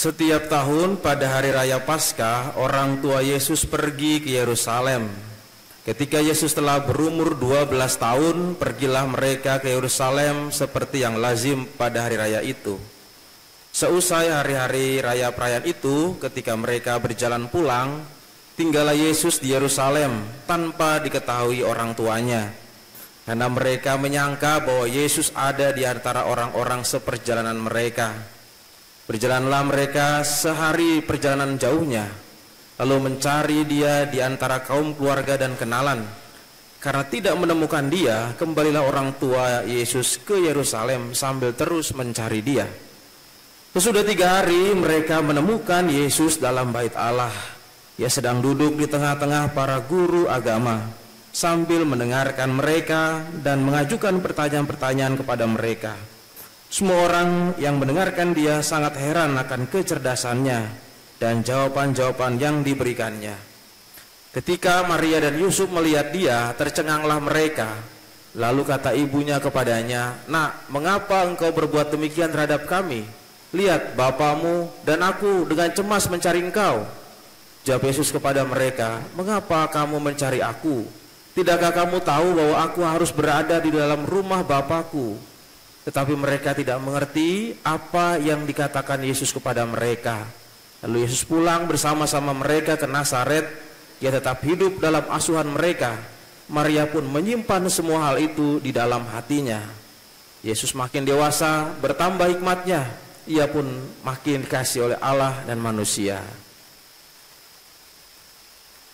Setiap tahun pada hari raya Paskah, orang tua Yesus pergi ke Yerusalem. Ketika Yesus telah berumur 12 tahun, pergilah mereka ke Yerusalem seperti yang lazim pada hari raya itu. Seusai hari-hari raya perayaan itu, ketika mereka berjalan pulang, tinggallah Yesus di Yerusalem tanpa diketahui orang tuanya. Karena mereka menyangka bahwa Yesus ada di antara orang-orang seperjalanan mereka. Berjalanlah mereka sehari perjalanan jauhnya, lalu mencari dia di antara kaum keluarga dan kenalan. Karena tidak menemukan dia, kembalilah orang tua Yesus ke Yerusalem sambil terus mencari dia. Sesudah 3 hari mereka menemukan Yesus dalam bait Allah. Ia sedang duduk di tengah-tengah para guru agama sambil mendengarkan mereka dan mengajukan pertanyaan-pertanyaan kepada mereka. Semua orang yang mendengarkan dia sangat heran akan kecerdasannya dan jawaban-jawaban yang diberikannya. Ketika Maria dan Yusuf melihat dia, tercenganglah mereka. Lalu kata ibunya kepadanya, "Nak, mengapa engkau berbuat demikian terhadap kami? Lihat, bapamu dan aku dengan cemas mencari engkau." Jawab Yesus kepada mereka, "Mengapa kamu mencari aku? Tidakkah kamu tahu bahwa aku harus berada di dalam rumah Bapakku?" Tetapi mereka tidak mengerti apa yang dikatakan Yesus kepada mereka. Lalu Yesus pulang bersama-sama mereka ke Nazaret. Ia tetap hidup dalam asuhan mereka. Maria pun menyimpan semua hal itu di dalam hatinya. Yesus makin dewasa, bertambah hikmatnya. Ia pun makin dikasihi oleh Allah dan manusia.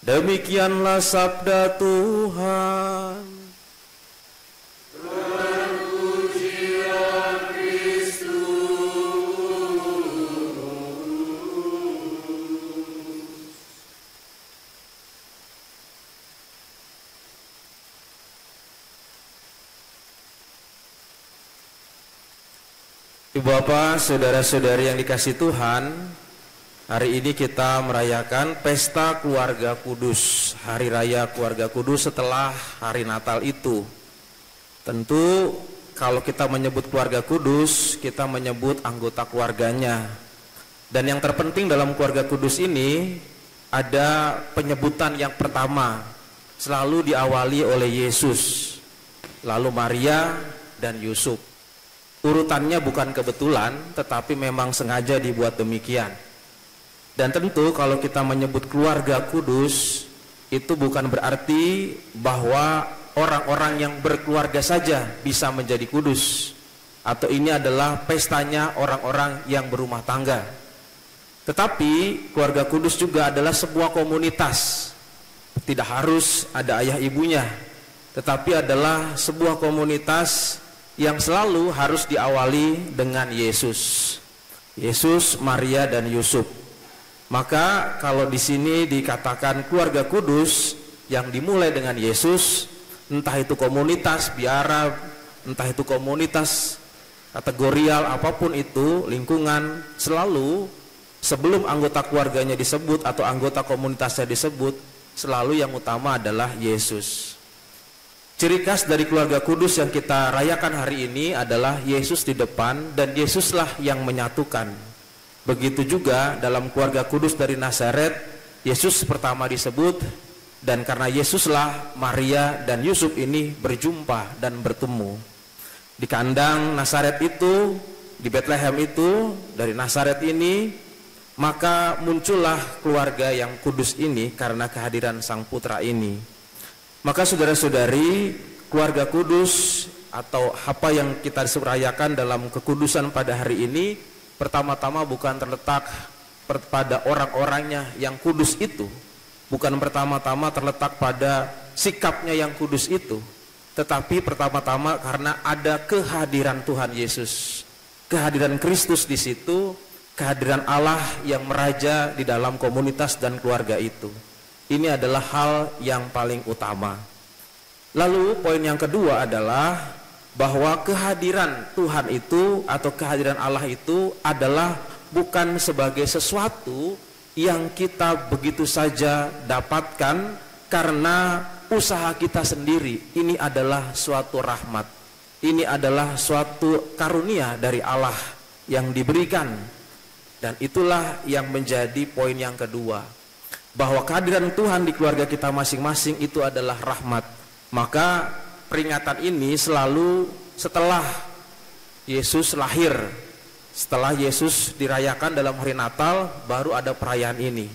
Demikianlah sabda Tuhan. Ibu bapak, saudara-saudari yang dikasihi Tuhan, hari ini kita merayakan pesta keluarga kudus, hari raya keluarga kudus setelah hari Natal itu. Tentu kalau kita menyebut keluarga kudus, kita menyebut anggota keluarganya. Dan yang terpenting dalam keluarga kudus ini ada penyebutan yang pertama, selalu diawali oleh Yesus, lalu Maria dan Yusuf. Urutannya bukan kebetulan, tetapi memang sengaja dibuat demikian. Dan tentu kalau kita menyebut keluarga kudus, itu bukan berarti bahwa orang-orang yang berkeluarga saja bisa menjadi kudus, atau ini adalah pestanya orang-orang yang berumah tangga. Tetapi keluarga kudus juga adalah sebuah komunitas. Tidak harus ada ayah ibunya, tetapi adalah sebuah komunitas yang selalu harus diawali dengan Yesus. Yesus, Maria, dan Yusuf. Maka kalau di sini dikatakan keluarga kudus yang dimulai dengan Yesus, entah itu komunitas biara, entah itu komunitas kategorial apapun itu, lingkungan, selalu sebelum anggota keluarganya disebut atau anggota komunitasnya disebut, selalu yang utama adalah Yesus. Ciri khas dari keluarga kudus yang kita rayakan hari ini adalah Yesus di depan dan Yesuslah yang menyatukan. Begitu juga dalam keluarga kudus dari Nazaret, Yesus pertama disebut, dan karena Yesuslah Maria dan Yusuf ini berjumpa dan bertemu. Di kandang Nazaret itu, di Bethlehem itu, dari Nazaret ini, maka muncullah keluarga yang kudus ini karena kehadiran Sang Putra ini. Maka saudara-saudari, keluarga kudus atau apa yang kita rayakan dalam kekudusan pada hari ini, pertama-tama bukan terletak pada orang-orangnya yang kudus itu, bukan pertama-tama terletak pada sikapnya yang kudus itu, tetapi pertama-tama karena ada kehadiran Tuhan Yesus, kehadiran Kristus di situ, kehadiran Allah yang meraja di dalam komunitas dan keluarga itu. Ini adalah hal yang paling utama. Lalu poin yang kedua adalah bahwa kehadiran Tuhan itu atau kehadiran Allah itu adalah bukan sebagai sesuatu yang kita begitu saja dapatkan karena usaha kita sendiri. Ini adalah suatu rahmat. Ini adalah suatu karunia dari Allah yang diberikan. Dan itulah yang menjadi poin yang kedua, bahwa kehadiran Tuhan di keluarga kita masing-masing itu adalah rahmat. Maka peringatan ini selalu setelah Yesus lahir, setelah Yesus dirayakan dalam hari Natal, baru ada perayaan ini.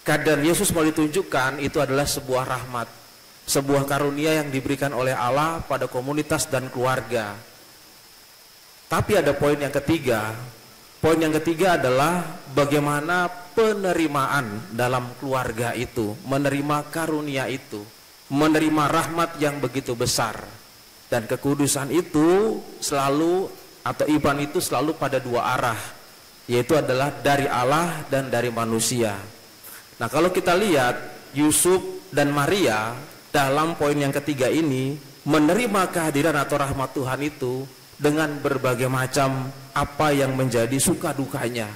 Kehadiran Yesus mau ditunjukkan itu adalah sebuah rahmat, sebuah karunia yang diberikan oleh Allah pada komunitas dan keluarga. Tapi ada poin yang ketiga. Poin yang ketiga adalah bagaimana penerimaan dalam keluarga itu, menerima karunia itu, menerima rahmat yang begitu besar. Dan kekudusan itu selalu, atau iman itu selalu pada dua arah, yaitu adalah dari Allah dan dari manusia. Nah, kalau kita lihat Yusuf dan Maria dalam poin yang ketiga ini menerima kehadiran atau rahmat Tuhan itu dengan berbagai macam apa yang menjadi suka dukanya.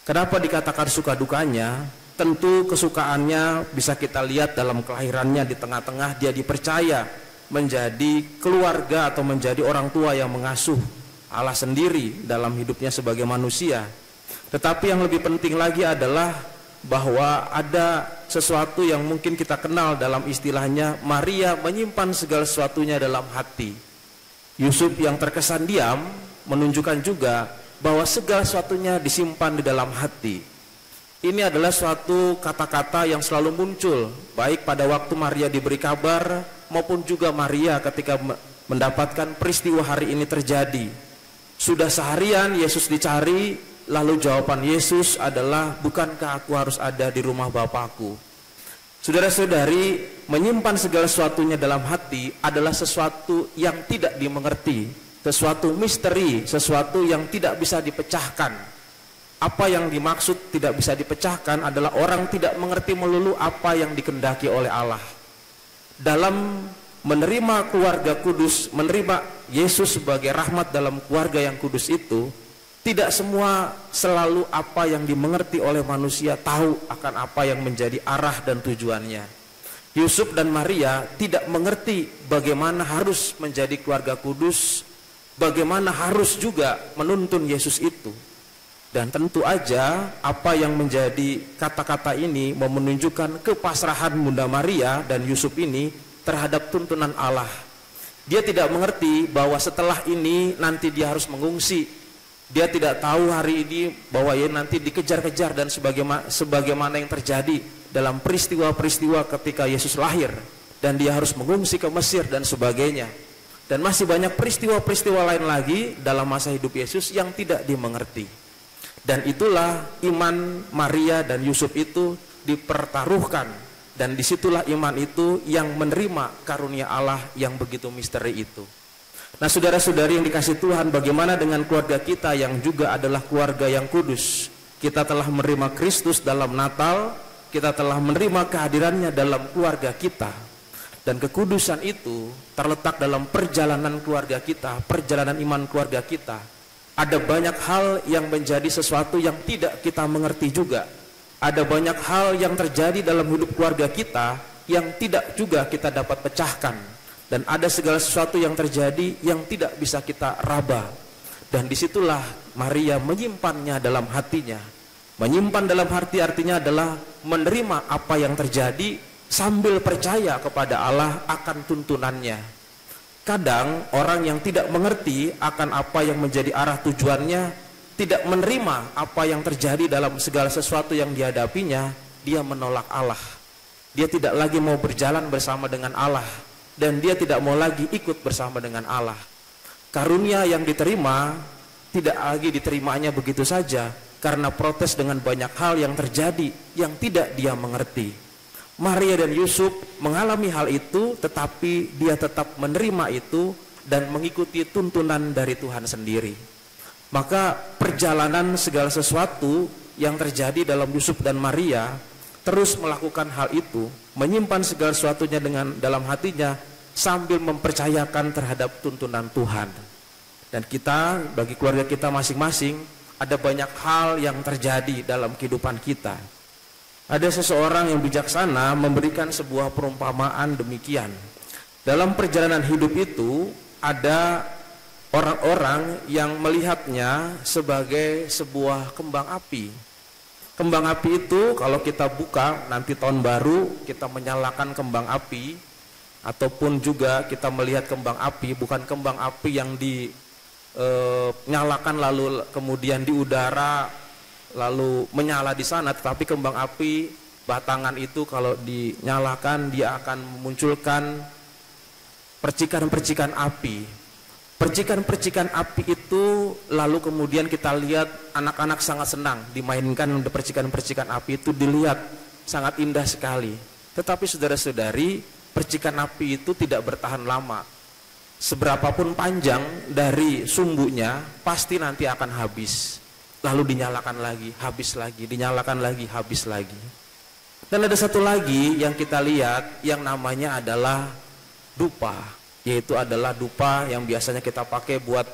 Kenapa dikatakan suka dukanya? Tentu kesukaannya bisa kita lihat dalam kelahirannya, di tengah-tengah dia dipercaya menjadi keluarga atau menjadi orang tua yang mengasuh Allah sendiri dalam hidupnya sebagai manusia. Tetapi yang lebih penting lagi adalah bahwa ada sesuatu yang mungkin kita kenal dalam istilahnya, Maria menyimpan segala sesuatunya dalam hati. Yusuf yang terkesan diam menunjukkan juga bahwa segala sesuatunya disimpan di dalam hati. Ini adalah suatu kata-kata yang selalu muncul, baik pada waktu Maria diberi kabar maupun juga Maria ketika mendapatkan peristiwa hari ini terjadi. Sudah seharian Yesus dicari, lalu jawaban Yesus adalah, bukankah aku harus ada di rumah Bapakku? Saudara-saudari, menyimpan segala sesuatunya dalam hati adalah sesuatu yang tidak dimengerti, sesuatu misteri, sesuatu yang tidak bisa dipecahkan. Apa yang dimaksud tidak bisa dipecahkan adalah orang tidak mengerti melulu apa yang dikehendaki oleh Allah. Dalam menerima keluarga kudus, menerima Yesus sebagai rahmat dalam keluarga yang kudus itu, tidak semua selalu apa yang dimengerti oleh manusia tahu akan apa yang menjadi arah dan tujuannya. Yusuf dan Maria tidak mengerti bagaimana harus menjadi keluarga kudus, bagaimana harus juga menuntun Yesus itu. Dan tentu aja apa yang menjadi kata-kata ini menunjukkan kepasrahan Bunda Maria dan Yusuf ini terhadap tuntunan Allah. Dia tidak mengerti bahwa setelah ini nanti dia harus mengungsi. Dia tidak tahu hari ini bahwa ia nanti dikejar-kejar dan sebagaimana yang terjadi dalam peristiwa-peristiwa ketika Yesus lahir, dan dia harus mengungsi ke Mesir dan sebagainya. Dan masih banyak peristiwa-peristiwa lain lagi dalam masa hidup Yesus yang tidak dimengerti. Dan itulah iman Maria dan Yusuf itu dipertaruhkan, dan disitulah iman itu yang menerima karunia Allah yang begitu misteri itu. Nah, saudara-saudari yang dikasihi Tuhan, bagaimana dengan keluarga kita yang juga adalah keluarga yang kudus? Kita telah menerima Kristus dalam Natal, kita telah menerima kehadirannya dalam keluarga kita, dan kekudusan itu terletak dalam perjalanan keluarga kita, perjalanan iman keluarga kita. Ada banyak hal yang menjadi sesuatu yang tidak kita mengerti juga. Ada banyak hal yang terjadi dalam hidup keluarga kita yang tidak juga kita dapat pecahkan. Dan ada segala sesuatu yang terjadi yang tidak bisa kita raba. Dan disitulah Maria menyimpannya dalam hatinya. Menyimpan dalam hati artinya adalah menerima apa yang terjadi sambil percaya kepada Allah akan tuntunannya. Kadang orang yang tidak mengerti akan apa yang menjadi arah tujuannya, tidak menerima apa yang terjadi dalam segala sesuatu yang dihadapinya, dia menolak Allah. Dia tidak lagi mau berjalan bersama dengan Allah, dan dia tidak mau lagi ikut bersama dengan Allah. Karunia yang diterima tidak lagi diterimanya begitu saja, karena protes dengan banyak hal yang terjadi yang tidak dia mengerti. Maria dan Yusuf mengalami hal itu, tetapi dia tetap menerima itu dan mengikuti tuntunan dari Tuhan sendiri. Maka perjalanan segala sesuatu yang terjadi dalam Yusuf dan Maria terus melakukan hal itu, menyimpan segala sesuatunya dalam hatinya sambil mempercayakan terhadap tuntunan Tuhan. Dan kita, bagi keluarga kita masing-masing, ada banyak hal yang terjadi dalam kehidupan kita. Ada seseorang yang bijaksana memberikan sebuah perumpamaan demikian. Dalam perjalanan hidup itu ada orang-orang yang melihatnya sebagai sebuah kembang api. Kembang api itu kalau kita buka nanti tahun baru kita menyalakan kembang api, ataupun juga kita melihat kembang api, bukan kembang api yang dinyalakan lalu kemudian di udara lalu menyala di sana, tetapi kembang api batangan itu kalau dinyalakan dia akan memunculkan percikan-percikan api. Percikan-percikan api itu lalu kemudian kita lihat anak-anak sangat senang dimainkan percikan-percikan api itu, dilihat sangat indah sekali. Tetapi saudara-saudari, percikan api itu tidak bertahan lama. Seberapapun panjang dari sumbunya pasti nanti akan habis. Lalu dinyalakan lagi, habis lagi, dinyalakan lagi, habis lagi. Dan ada satu lagi yang kita lihat yang namanya adalah dupa. Yaitu adalah dupa yang biasanya kita pakai buat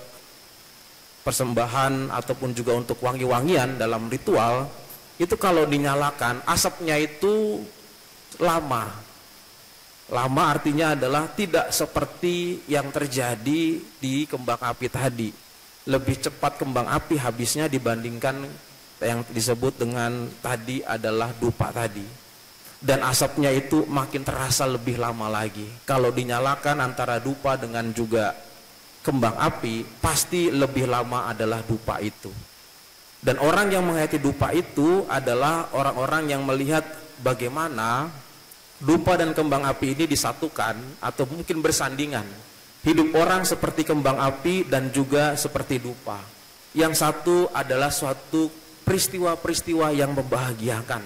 persembahan ataupun juga untuk wangi-wangian dalam ritual. Itu kalau dinyalakan asapnya itu lama. Lama artinya adalah tidak seperti yang terjadi di kembang api tadi. Lebih cepat kembang api habisnya dibandingkan yang disebut dengan tadi adalah dupa tadi. Dan asapnya itu makin terasa lebih lama lagi. Kalau dinyalakan antara dupa dengan juga kembang api, pasti lebih lama adalah dupa itu. Dan orang yang menghayati dupa itu adalah orang-orang yang melihat bagaimana dupa dan kembang api ini disatukan atau mungkin bersandingan. Hidup orang seperti kembang api dan juga seperti dupa. Yang satu adalah suatu peristiwa-peristiwa yang membahagiakan,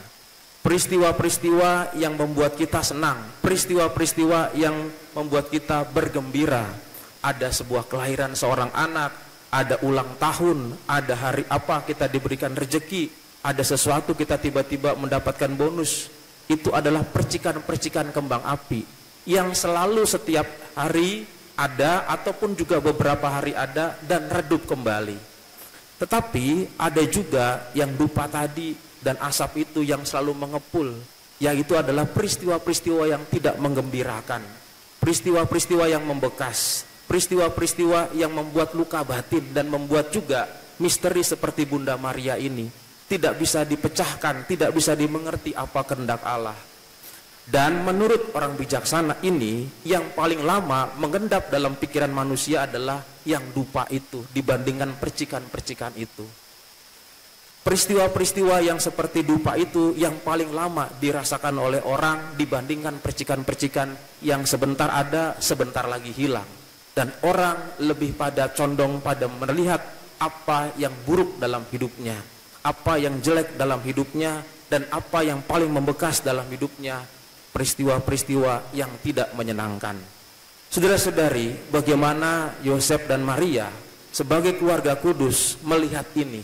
peristiwa-peristiwa yang membuat kita senang, peristiwa-peristiwa yang membuat kita bergembira. Ada sebuah kelahiran seorang anak, ada ulang tahun, ada hari apa kita diberikan rejeki, ada sesuatu kita tiba-tiba mendapatkan bonus. Itu adalah percikan-percikan kembang api yang selalu setiap hari ada ataupun juga beberapa hari ada dan redup kembali. Tetapi ada juga yang dupa tadi dan asap itu yang selalu mengepul, yaitu adalah peristiwa-peristiwa yang tidak menggembirakan, peristiwa-peristiwa yang membekas, peristiwa-peristiwa yang membuat luka batin dan membuat juga misteri seperti Bunda Maria ini tidak bisa dipecahkan, tidak bisa dimengerti apa kehendak Allah. Dan menurut orang bijaksana ini, yang paling lama mengendap dalam pikiran manusia adalah yang dupa itu dibandingkan percikan-percikan itu. Peristiwa-peristiwa yang seperti dupa itu yang paling lama dirasakan oleh orang dibandingkan percikan-percikan yang sebentar ada, sebentar lagi hilang. Dan orang lebih pada condong pada melihat apa yang buruk dalam hidupnya, apa yang jelek dalam hidupnya, dan apa yang paling membekas dalam hidupnya, peristiwa-peristiwa yang tidak menyenangkan. Saudara-saudari, bagaimana Yosef dan Maria sebagai keluarga kudus melihat ini?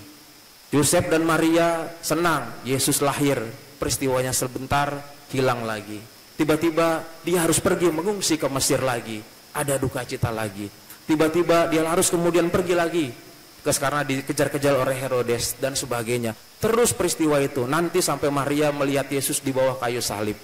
Yosef dan Maria senang Yesus lahir, peristiwanya sebentar hilang lagi. Tiba-tiba dia harus pergi mengungsi ke Mesir lagi, ada duka cita lagi. Tiba-tiba dia harus kemudian pergi lagi karena dikejar-kejar oleh Herodes dan sebagainya. Terus peristiwa itu nanti sampai Maria melihat Yesus di bawah kayu salib.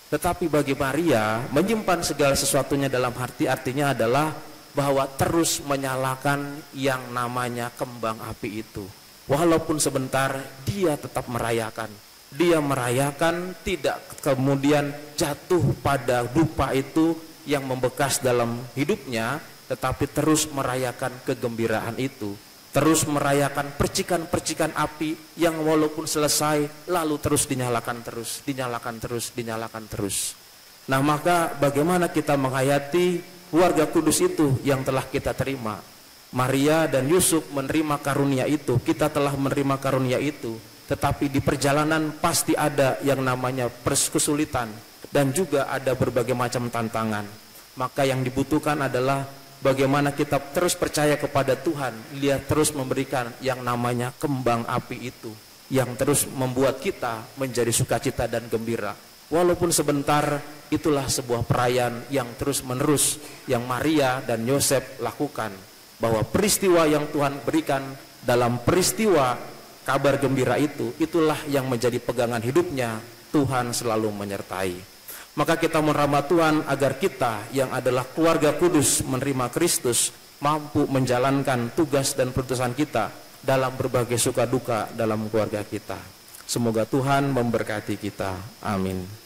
Tetapi bagi Maria menyimpan segala sesuatunya dalam hati, artinya adalah bahwa terus menyalakan yang namanya kembang api itu. Walaupun sebentar dia tetap merayakan. Dia merayakan tidak kemudian jatuh pada dupa itu yang membekas dalam hidupnya, tetapi terus merayakan kegembiraan itu. Terus merayakan percikan-percikan api yang walaupun selesai lalu terus dinyalakan terus, dinyalakan terus, dinyalakan terus. Nah, maka bagaimana kita menghayati keluarga kudus itu yang telah kita terima? Maria dan Yusuf menerima karunia itu, kita telah menerima karunia itu, tetapi di perjalanan pasti ada yang namanya kesulitan dan juga ada berbagai macam tantangan. Maka yang dibutuhkan adalah bagaimana kita terus percaya kepada Tuhan, Dia terus memberikan yang namanya kembang api itu, yang terus membuat kita menjadi sukacita dan gembira. Walaupun sebentar, itulah sebuah perayaan yang terus menerus yang Maria dan Yosef lakukan. Bahwa peristiwa yang Tuhan berikan dalam peristiwa kabar gembira itu, itulah yang menjadi pegangan hidupnya. Tuhan selalu menyertai. Maka kita menerima Tuhan agar kita yang adalah keluarga kudus menerima Kristus, mampu menjalankan tugas dan perutusan kita dalam berbagai suka duka dalam keluarga kita. Semoga Tuhan memberkati kita. Amin.